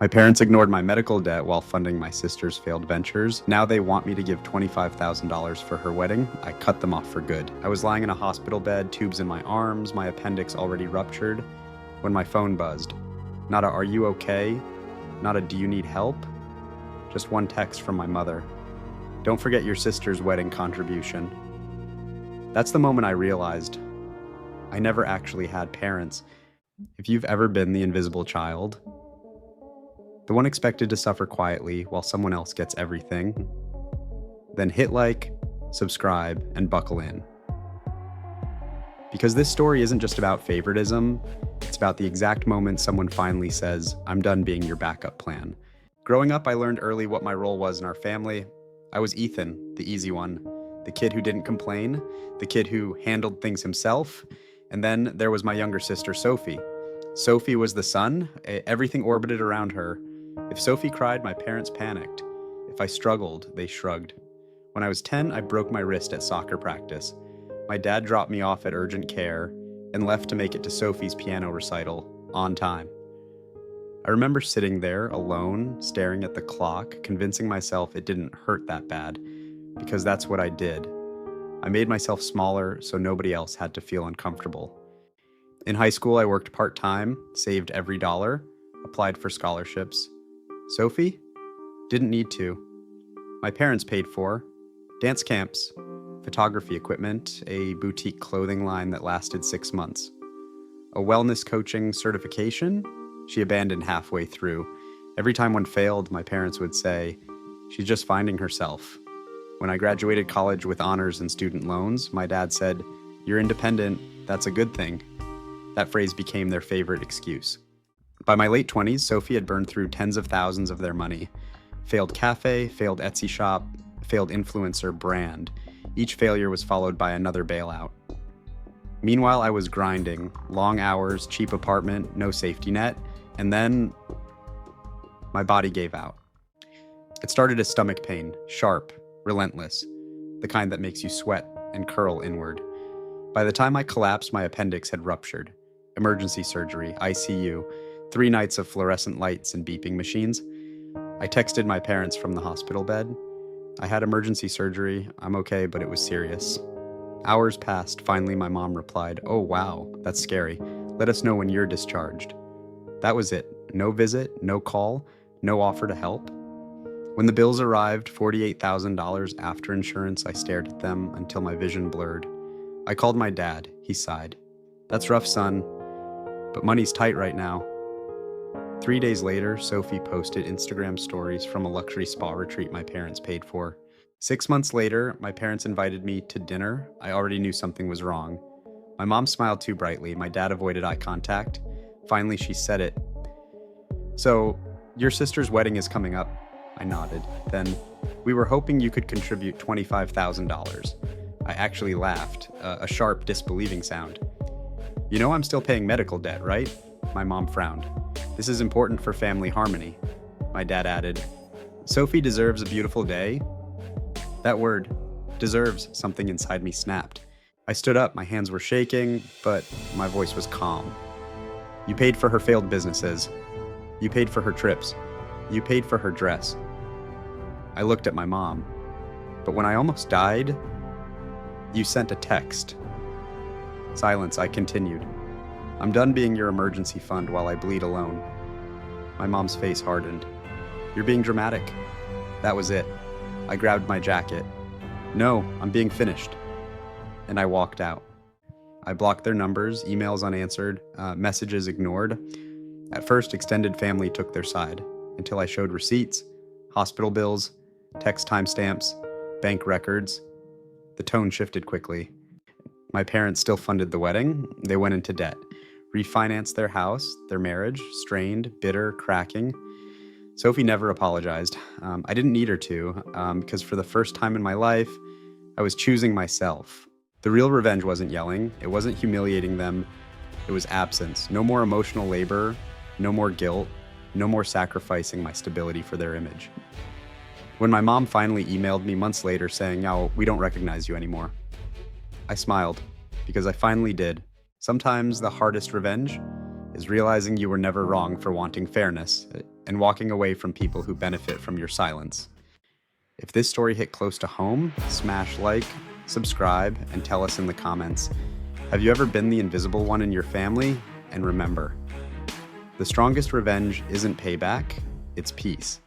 My parents ignored my medical debt while funding my sister's failed ventures. Now they want me to give $25,000 for her wedding. I cut them off for good. I was lying in a hospital bed, tubes in my arms, my appendix already ruptured, when my phone buzzed. Not a "are you okay?" Not a "do you need help?" Just one text from my mother. "Don't forget your sister's wedding contribution." That's the moment I realized I never actually had parents. If you've ever been the invisible child, the one expected to suffer quietly while someone else gets everything, then hit like, subscribe, and buckle in. Because this story isn't just about favoritism, it's about the exact moment someone finally says, "I'm done being your backup plan." Growing up, I learned early what my role was in our family. I was Ethan, the easy one, the kid who didn't complain, the kid who handled things himself. And then there was my younger sister, Sophie. Sophie was the sun. Everything orbited around her. If Sophie cried, my parents panicked. If I struggled, they shrugged. When I was 10, I broke my wrist at soccer practice. My dad dropped me off at urgent care and left to make it to Sophie's piano recital on time. I remember sitting there alone, staring at the clock, convincing myself it didn't hurt that bad, because that's what I did. I made myself smaller so nobody else had to feel uncomfortable. In high school, I worked part-time, saved every dollar, applied for scholarships. Sophie? Didn't need to. My parents paid for dance camps, photography equipment, a boutique clothing line that lasted 6 months. A wellness coaching certification she abandoned halfway through. Every time one failed, my parents would say, "She's just finding herself." When I graduated college with honors and student loans, my dad said, "You're independent, that's a good thing." That phrase became their favorite excuse. By my late 20s, Sophie had burned through tens of thousands of their money. Failed cafe, failed Etsy shop, failed influencer brand. Each failure was followed by another bailout. Meanwhile, I was grinding, long hours, cheap apartment, no safety net, and then my body gave out. It started as stomach pain, sharp, relentless, the kind that makes you sweat and curl inward. By the time I collapsed, my appendix had ruptured. Emergency surgery, ICU, 3 nights of fluorescent lights and beeping machines. I texted my parents from the hospital bed. "I had emergency surgery. I'm okay, but it was serious." Hours passed. Finally, my mom replied, "Oh, wow, that's scary. Let us know when you're discharged." That was it. No visit, no call, no offer to help. When the bills arrived, $48,000 after insurance, I stared at them until my vision blurred. I called my dad. He sighed. "That's rough, son, but money's tight right now." 3 days later, Sophie posted Instagram stories from a luxury spa retreat my parents paid for. 6 months later, my parents invited me to dinner. I already knew something was wrong. My mom smiled too brightly. My dad avoided eye contact. Finally, she said it. "So, your sister's wedding is coming up." I nodded. Then, "We were hoping you could contribute $25,000. I actually laughed, a sharp, disbelieving sound. "You know I'm still paying medical debt, right?" My mom frowned. "This is important for family harmony." My dad added, "Sophie deserves a beautiful day." That word, deserves, something inside me snapped. I stood up, my hands were shaking, but my voice was calm. "You paid for her failed businesses. You paid for her trips. You paid for her dress." I looked at my mom. "But when I almost died, you sent a text." Silence, I continued. "I'm done being your emergency fund while I bleed alone." My mom's face hardened. "You're being dramatic." That was it. I grabbed my jacket. "No, I'm being finished." And I walked out. I blocked their numbers, emails unanswered, messages ignored. At first, extended family took their side, until I showed receipts, hospital bills, text timestamps, bank records. The tone shifted quickly. My parents still funded the wedding. They went into debt, refinanced their house, their marriage, strained, bitter, cracking. Sophie never apologized. I didn't need her to, because for the first time in my life, I was choosing myself. The real revenge wasn't yelling. It wasn't humiliating them. It was absence. No more emotional labor, no more guilt, no more sacrificing my stability for their image. When my mom finally emailed me months later saying, "Oh, we don't recognize you anymore," I smiled, because I finally did. Sometimes the hardest revenge is realizing you were never wrong for wanting fairness. and walking away from people who benefit from your silence. If this story hit close to home, smash like, subscribe, and tell us in the comments. Have you ever been the invisible one in your family? And remember, the strongest revenge isn't payback, it's peace.